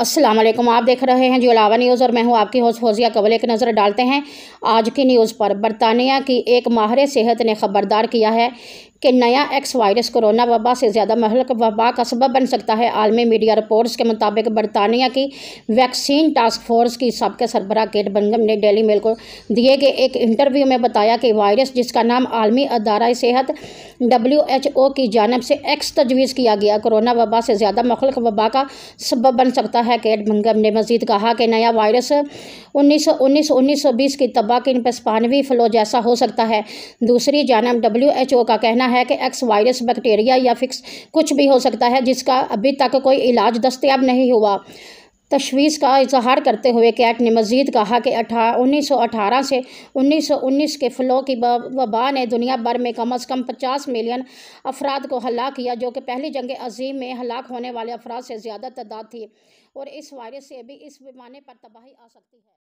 अस्सलाम वालेकुम। आप देख रहे हैं ज्वाला न्यूज़ और मैं हूं आपकी होस्ट फौजिया कबल। एक नज़र डालते हैं आज की न्यूज़ पर। बरतानिया की एक माहिर सेहत ने खबरदार किया है कि नया एक्स वायरस कोरोना वबा से ज़्यादा महलक वबा का सबब बन सकता है। आलमी मीडिया रिपोर्ट्स के मुताबिक बरतानिया की वैक्सीन टास्क फोर्स की सबके सरबराह केट बंगम ने डेली मेल को दिए गए एक इंटरव्यू में बताया कि वायरस जिसका नाम आलमी अदारा सेहत WHO की जानिब से एक्स तजवीज़ किया गया कोरोना वबा से ज़्यादा महलक वबा का सबब बन सकता है। केट बंगम ने मज़ीद कहा कि नया वायरस 1919-1920 की तबाह की स्पेनिश फ्लू जैसा हो सकता है। दूसरी जानिब WHO का कहना है कि एक्स वायरस बैक्टीरिया या फिक्स कुछ भी हो सकता है जिसका अभी तक कोई इलाज दस्तयाब नहीं हुआ। तशवीश का इजहार करते हुए केट ने मज़ीद कहा कि 1918 से 1919 के फ्लू की वबा ने दुनिया भर में कम अज़ कम 50 मिलियन अफराद को हलाक किया, जो कि पहली जंग अज़ीम में हलाक होने वाले अफराद से ज़्यादा तादाद थी। और इस वायरस से भी इस पैमाने पर तबाही आ सकती है।